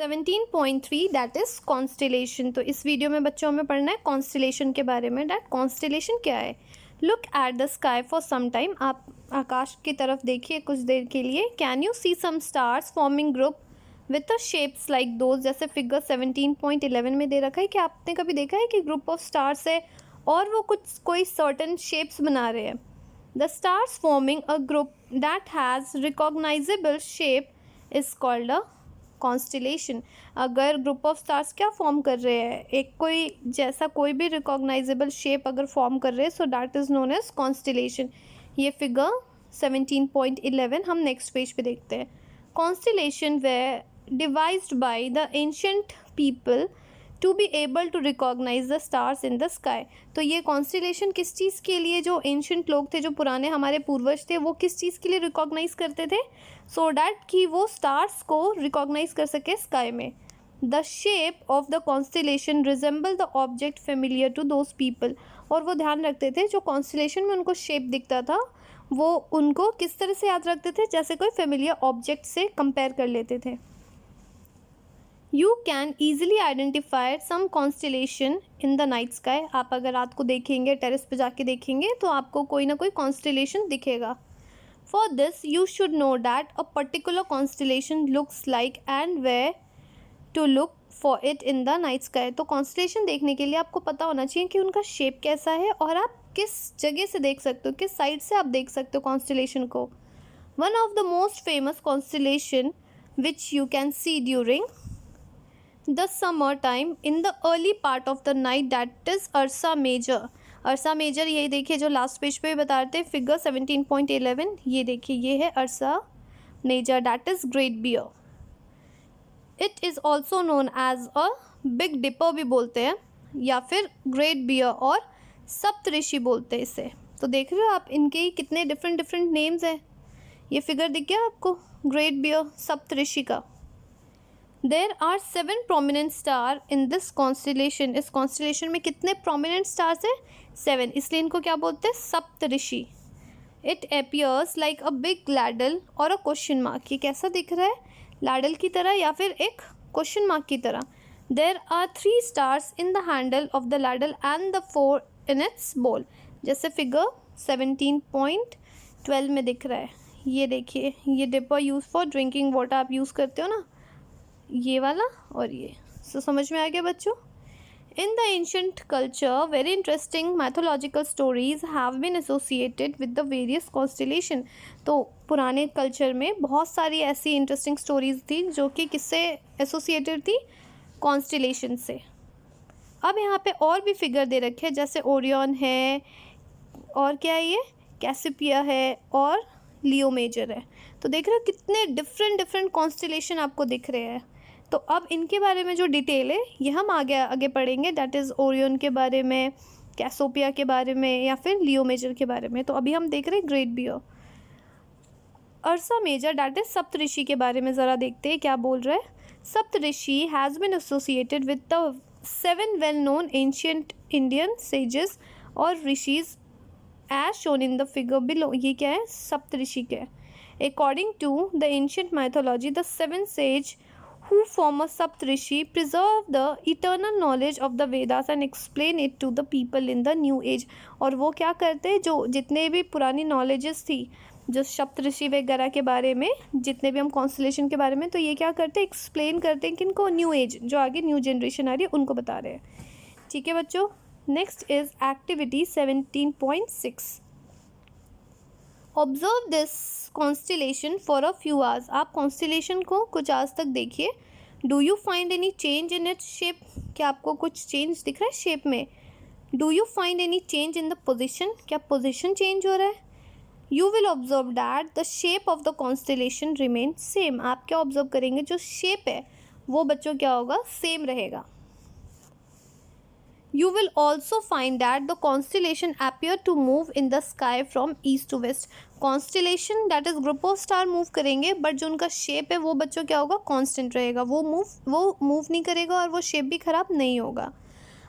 17.3 that is constellation. तो इस video में बच्चों में पढ़ना है कॉन्स्टेलेशन के बारे में। दैट कॉन्स्टेलेशन क्या है? Look at the sky for some time. आप आकाश की तरफ देखिए कुछ देर के लिए। Can you see some stars forming group with a shapes like those, जैसे फिगर 17.11 में दे रखा है कि आपने कभी देखा है कि ग्रुप ऑफ स्टार्स है और वो कोई सर्टन शेप्स बना रहे हैं। The stars forming a group that has recognisable shape is called a constellation. अगर ग्रुप ऑफ स्टार्स क्या फॉर्म कर रहे हैं, एक कोई जैसा कोई भी रिकॉग्नाइजेबल शेप अगर फॉर्म कर रहे हैं, so that is known as constellation. ये फिगर 17.11 हम नेक्स्ट पेज पे देखते हैं। Constellation were devised by the ancient people to be able to recognize the stars in the sky। तो ये कॉन्स्टेलेशन किस चीज़ के लिए, जो एंशंट लोग थे, जो पुराने हमारे पूर्वज थे, वो किस चीज़ के लिए रिकॉग्नाइज करते थे? सो डैट कि वो स्टार्स को रिकॉग्नाइज कर सके स्काई में। The shape of the constellation resemble the object familiar to those people. और वो ध्यान रखते थे जो कॉन्स्टेलेशन में उनको शेप दिखता था वो उनको किस तरह से याद रखते थे, जैसे कोई फेमिलियर ऑब्जेक्ट से कंपेयर कर लेते थे। You can easily identify some constellation in the night sky। आप अगर रात को देखेंगे, टेरेस पे जाके देखेंगे, तो आपको कोई ना कोई constellation दिखेगा। For this you should know that a particular constellation looks like and where to look for it in the night sky। तो constellation देखने के लिए आपको पता होना चाहिए कि उनका shape कैसा है और आप किस जगह से देख सकते हो, किस साइड से आप देख सकते हो constellation को। One of the most famous constellation which you can see during the summer time in the early part of the night that is Ursa Major। Ursa Major ये देखिए जो लास्ट पेज पे बता रहे थे फिगर 17.11, ये देखिए ये है Ursa Major that is Great Bear। It is also known as a Big Dipper भी बोलते हैं या फिर Great Bear और सप्तऋषि बोलते हैं इसे। तो देख रहे हो आप इनके ही कितने डिफरेंट नेम्स हैं। ये फिगर दिख गया आपको ग्रेट बियर सप्तऋषि का। There are 7 prominent star in this constellation। इस constellation में कितने prominent stars हैं? 7, इसलिए इनको क्या बोलते हैं? सप्तऋषि। It appears like a big ladle और a question mark। ये कैसा दिख रहा है? ladle की तरह या फिर एक question mark की तरह। There are 3 stars in the handle of the ladle and the 4 in its bowl। जैसे फिगर 17.12 में दिख रहा है। ये देखिए ये dipper use for drinking water आप यूज़ करते हो ना, ये वाला और ये। सो समझ में आ गया बच्चों? In the ancient culture very interesting mythological stories have been associated with the various constellation. तो पुराने कल्चर में बहुत सारी ऐसी इंटरेस्टिंग स्टोरीज थी जो कि किससे एसोसिएटेड थी? कॉन्स्टेलेशन से। अब यहाँ पे और भी फिगर दे रखे हैं, जैसे ओरियन है और क्या है ये कैसिपिया है और लियो मेजर है। तो देख रहे हो कितने डिफरेंट कॉन्स्टेलेशन आपको दिख रहे हैं। तो अब इनके बारे में जो डिटेल है ये हम आगे पढ़ेंगे। दैट इज़ ओरियन के बारे में, कैसोपिया के बारे में या फिर लियो मेजर के बारे में। तो अभी हम देख रहे हैं great bear. Ursa major that is Saptarishi के बारे में ज़रा देखते हैं क्या बोल रहा है। Saptarishi has been associated with the 7 well known ancient Indian sages और rishis as shown in the figure below. ये क्या है? सप्तऋषि के। According to the ancient mythology the 7 sage who form a Saptarishi preserve the eternal knowledge of the Vedas and explain it to the people in the new age। और वो क्या करते हैं, जो जितने भी पुरानी नॉलेजेस थी जो सप्तऋषि वगैरह के बारे में, जितने भी हम कॉन्स्टेलेशन के बारे में, तो ये क्या करते हैं? एक्सप्लेन करते हैं किनको? न्यू एज, जो आगे न्यू जनरेशन आ रही है उनको बता रहे हैं। ठीक है बच्चों। Next is activity 17.6। Observe this constellation for a few hours. आप कॉन्स्टेलेशन को कुछ आवर्स तक देखिए। Do you find any change in its shape? क्या आपको कुछ चेंज दिख रहा है शेप में? Do you find any change in the position? क्या पोजिशन चेंज हो रहा है? You will observe that the shape of the constellation remain same. आप क्या ऑब्जर्व करेंगे? जो शेप है वो बच्चों क्या होगा? सेम रहेगा। You will also find that the constellation appear to move in the sky from east to west। Constellation that is group of star move करेंगे, बट जो उनका शेप है वो बच्चों क्या होगा? कांस्टेंट रहेगा। वो मूव नहीं करेगा और वो शेप भी खराब नहीं होगा।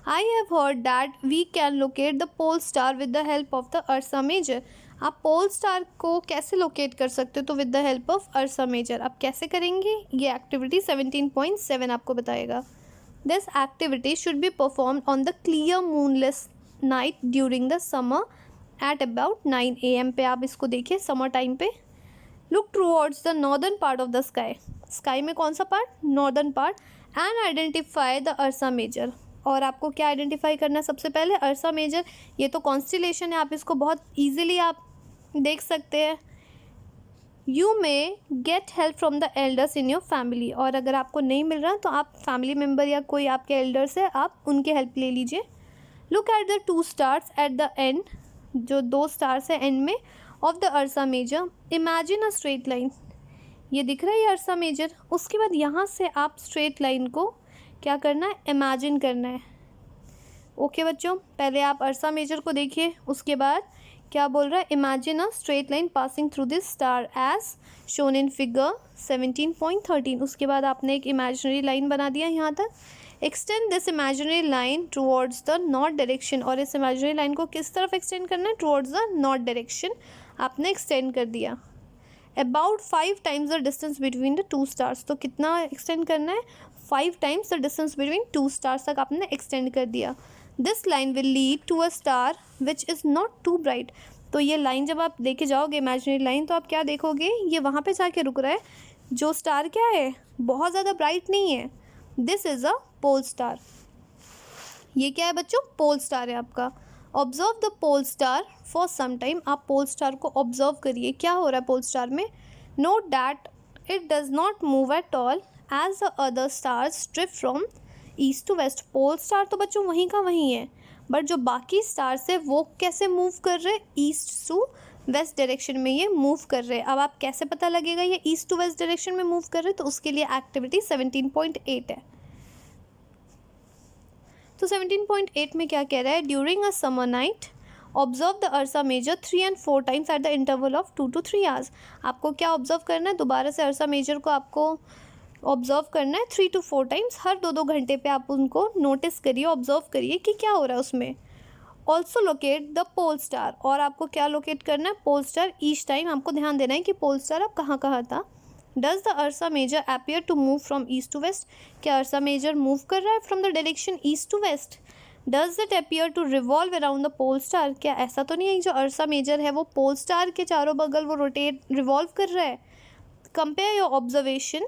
I have heard that we can locate the pole star with the help of the Ursa Major। आप पोल स्टार को कैसे लोकेट कर सकते हो? तो with the help of Ursa major. आप कैसे करेंगे? ये एक्टिविटी 17.7 आपको बताएगा। This activity should be performed on the clear moonless night during the summer at about 9 AM पे। आप इसको देखिए समर टाइम पे। Look towards the northern part of the sky. Sky में कौन सा part? Northern part. And identify the Ursa major. और आपको क्या आइडेंटिफाई करना है? सबसे पहले अर्सा मेजर। ये तो कॉन्स्टिलेशन है, आप इसको बहुत ईजिली आप देख सकते हैं। You may get help from the elders in your family. और अगर आपको नहीं मिल रहा तो आप फैमिली मेम्बर या कोई आपके एल्डर्स है, आप उनकी हेल्प ले लीजिए। Look at the 2 stars at the end. जो 2 स्टार्स है एंड में of the Ursa major. Imagine a straight line. ये दिख रहा है ये अर्सा मेजर। उसके बाद यहाँ से आप स्ट्रेट लाइन को क्या करना है? इमेजिन करना है। ओके बच्चों, पहले आप अर्सा मेजर को देखिए, उसके बाद क्या बोल रहा है? Imagine a straight line passing through this star as shown in figure 17.13। उसके बाद आपने एक इमेजिनरी लाइन बना दिया यहाँ तक। Extend this imaginary line towards the north direction. और इस इमेजिनरी लाइन को किस तरफ एक्सटेंड करना है? टुवर्ड्स द नॉर्थ डायरेक्शन आपने एक्सटेंड कर दिया। About 5 times the distance between the 2 stars. तो कितना एक्सटेंड करना है? 5 times the distance between 2 stars तक आपने एक्सटेंड कर दिया। This line will lead to a star which is not too bright. तो ये लाइन जब आप देखे जाओगे इमेजिनरी लाइन, तो आप क्या देखोगे? ये वहाँ पे जाके रुक रहा है। जो स्टार क्या है? बहुत ज़्यादा ब्राइट नहीं है। This is a pole star. ये क्या है बच्चों? पोल स्टार है आपका। Observe the pole star for some time. आप पोल स्टार को ऑब्जर्व करिए, क्या हो रहा है पोल स्टार में। Note that it does not move at all as the other stars drift from east to west. Pole star तो बच्चों वहीं का वहीं है, बट जो बाकी स्टार्स है वो कैसे मूव कर रहे हैं? ईस्ट टू वेस्ट डायरेक्शन में ये मूव कर रहे हैं। अब आप कैसे पता लगेगा ये ईस्ट टू वेस्ट डायरेक्शन में मूव कर रहे हैं? तो उसके लिए एक्टिविटी 17.8 है। तो 17.8 में क्या कह रहा है? During a summer night observe the Ursa major 3 and 4 times at the interval of 2 to 3 hours। आपको क्या ऑब्जर्व करना है? दोबारा से अर्सा मेजर को आपको ऑब्जर्व करना है 3 to 4 टाइम्स। हर 2-2 घंटे पे आप उनको नोटिस करिए, ऑब्जर्व करिए कि क्या हो रहा है उसमें। Also locate the pole star. और आपको क्या लोकेट करना है? Pole star. ईच टाइम आपको ध्यान देना है कि पोल स्टार अब कहाँ कहाँ था। Does the Ursa major appear to move from east to west. क्या अर्सा मेजर मूव कर रहा है from the direction east to west? Does it appear to revolve around the pole star. क्या ऐसा तो नहीं है जो अर्सा मेजर है वो पोल स्टार के चारों बगल वो रोटेट रिवॉल्व कर रहा है? Compare your observation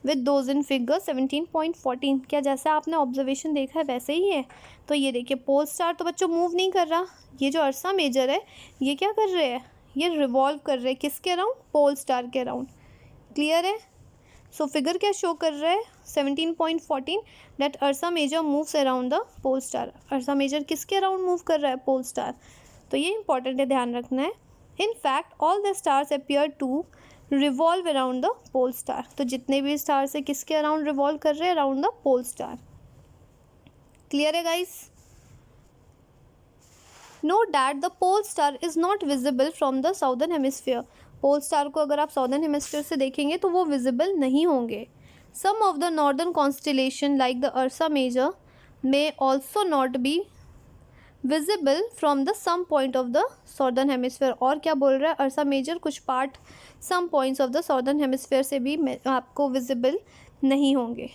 with those in figure 17.14। क्या जैसा आपने ऑब्जर्वेशन देखा है वैसे ही है? तो ये देखिए पोल स्टार तो बच्चों मूव नहीं कर रहा। ये जो अर्सा मेजर है ये क्या कर रहे हैं? ये रिवॉल्व कर रहे हैं किसके अराउंड? पोल स्टार के अराउंड। क्लियर है? सो फिगर क्या शो कर रहा है? 17.14 that Ursa major moves around the pole star. Ursa major किसके अराउंड मूव कर रहा है? Pole star. तो ये इंपॉर्टेंट है, ध्यान रखना है। In fact all the stars appear to revolve around the pole star. तो जितने भी स्टार्स है किसके अराउंड रिवॉल्व कर रहे हैं? Around the pole star. Clear है guys? Note that the pole star is not visible from the southern hemisphere. Pole star को अगर आप साउदर्न हेमिस्फीयर से देखेंगे तो वो विजिबल नहीं होंगे। Some of the northern constellation like the Ursa major may also not be visible from the some point of the southern hemisphere. और क्या बोल रहा है? अर्सा मेजर कुछ part some points of the southern hemisphere से भी आपको visible नहीं होंगे।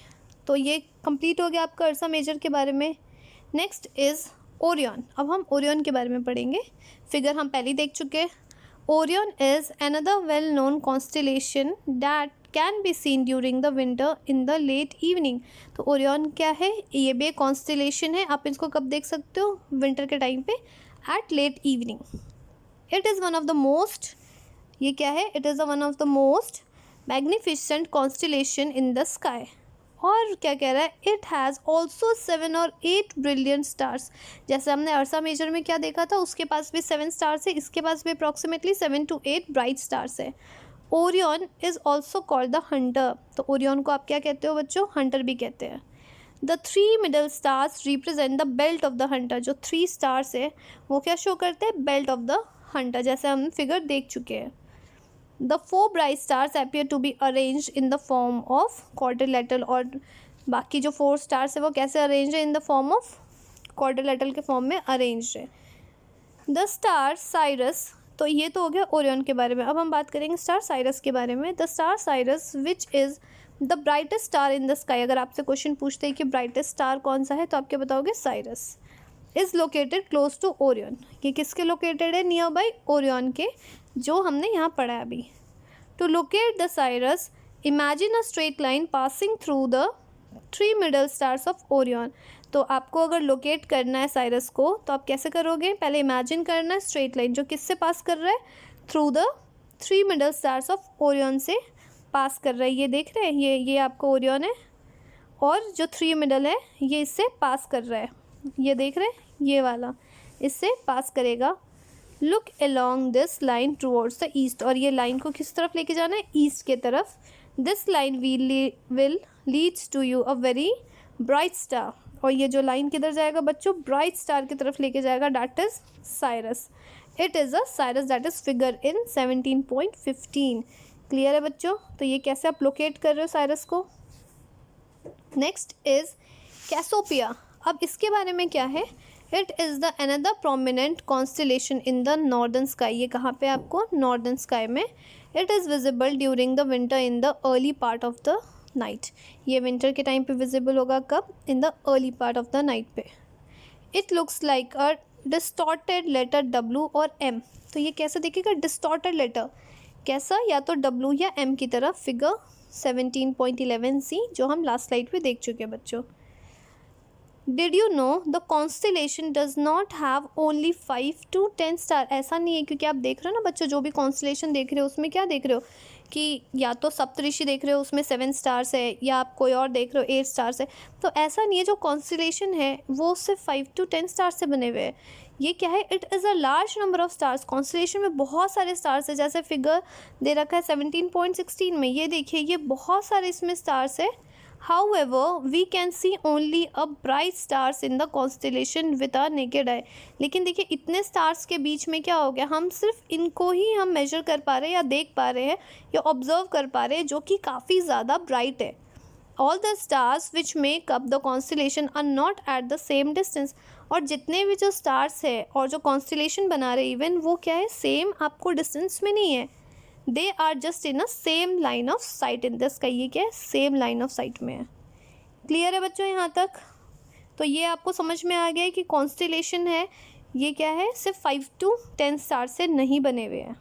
तो ये कंप्लीट हो गया आपका अर्सा मेजर के बारे में। Next is Orion. अब हम ओरियन के बारे में पढ़ेंगे। फिगर हम पहले देख चुके हैं। Orion is another well-known constellation that can be seen during the winter in the late evening। तो ओरियन क्या है? ये भी एक कॉन्स्टिलेशन है। आप इसको कब देख सकते हो? विंटर के टाइम पे at late evening. It is one of the most, ये क्या है? It is one of the most magnificent constellation in the sky. और क्या कह रहा है? It has also 7 or 8 brilliant stars. जैसे हमने अर्सा मेजर में क्या देखा था, उसके पास भी 7 स्टार्स है, इसके पास भी अप्रॉक्सीमेटली 7 to 8 ब्राइट स्टार्स है। Orion is also called the Hunter. तो ओरियन को आप क्या कहते हो बच्चों? हंटर भी कहते हैं। The 3 middle stars represent the belt of the Hunter. जो 3 स्टार्स है वो क्या शो करते हैं? बेल्ट ऑफ द हंटर, जैसे हम फिगर देख चुके हैं। The 4 bright stars appear to be arranged in the form of quadrilateral। और बाकी जो 4 stars है वो कैसे अरेंज है? In the form of quadrilateral के फॉर्म में अरेंज है। द स्टार साइरस तो ये तो हो गया ओरियन के बारे में। अब हम बात करेंगे स्टार साइरस के बारे में। The star Cyrus which is the brightest star in the sky. अगर आपसे क्वेश्चन पूछते हैं कि ब्राइटेस्ट स्टार कौन सा है तो आप क्या बताओगे? Sirius. Is located close to Orion. ये किसके लोकेटेड है? नियर बाई ओरियन के, जो हमने यहाँ पढ़ा है अभी। To locate the Sirius imagine a straight line passing through the 3 middle stars of Orion. तो आपको अगर लोकेट करना है साइरस को तो आप कैसे करोगे? पहले इमेजिन करना है स्ट्रेट लाइन जो किससे पास कर रहा है? Through the 3 middle stars of Orion से पास कर रहा है। ये देख रहे हैं, ये आपको ओरियन है और जो 3 मिडल है ये इससे पास कर रहा है। ये देख रहे हैं, ये वाला इससे पास करेगा। Look along this line towards the east. और ये लाइन को किस तरफ लेके जाना है? ईस्ट के तरफ। This line will leads to you a very bright star. और ये जो लाइन किधर जाएगा बच्चों? ब्राइट स्टार की तरफ लेके जाएगा, that is Cyrus. It is a Cyrus that is figure in 17.15। Clear है बच्चों? तो ये कैसे आप लोकेट कर रहे हो साइरस को। Next is Cassiopeia. अब इसके बारे में क्या है? It is the another prominent constellation in the northern sky. ये कहाँ पे आपको? नॉर्दर्न स्काई में। It is visible during the winter in the early part of the night. ये विंटर के टाइम पे विजिबल होगा कब? In the early part of the night पे। It looks like a distorted letter W और M। तो ये कैसे दिखेगा? डिस्टॉर्टेड लेटर कैसा? या तो W या M की तरफ। फिगर 17.11C जो हम लास्ट स्लाइड पे देख चुके हैं बच्चों। Did you know the constellation does not have only 5 to 10 star. ऐसा नहीं है, क्योंकि आप देख रहे हो ना बच्चों, जो भी कॉन्स्टेलेशन देख रहे हो उसमें क्या देख रहे हो कि या तो सप्तऋषि देख रहे हो उसमें 7 स्टार्स है, या आप कोई और देख रहे हो 8 स्टार्स है। तो ऐसा नहीं है, जो कॉन्स्टेलेशन है वो सिर्फ 5 to 10 स्टार से बने हुए हैं। ये क्या है? It is a large number of stars. Constellation में बहुत सारे स्टार्स है, जैसे फिगर दे रखा है 17.16 में। ये देखिए, ये बहुत सारे इसमें स्टार्स है। However, we can see only a bright stars in the constellation with our naked eye। लेकिन देखिए, इतने स्टार्स के बीच में क्या हो गया? हम सिर्फ इनको ही हम मेजर कर पा रहे हैं, या देख पा रहे हैं, या ऑब्जर्व कर पा रहे हैं, जो कि काफ़ी ज़्यादा ब्राइट है। All the stars which make up the constellation are not at the same distance. और जितने भी जो स्टार्स है और जो कॉन्स्टेलेशन बना रहे, इवन वो क्या है? सेम आपको डिस्टेंस में नहीं है। They are just in a same line of sight in the sky. ये क्या है? सेम लाइन ऑफ साइट में है। क्लियर है बच्चों यहाँ तक? तो ये आपको समझ में आ गया है कि कॉन्स्टेलेशन है ये क्या है? सिर्फ 5 to 10 स्टार से नहीं बने हुए हैं।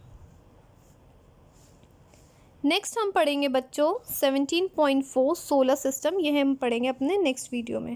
नेक्स्ट हम पढ़ेंगे बच्चों 17.4 सोलर सिस्टम। ये हम पढ़ेंगे अपने नेक्स्ट वीडियो में।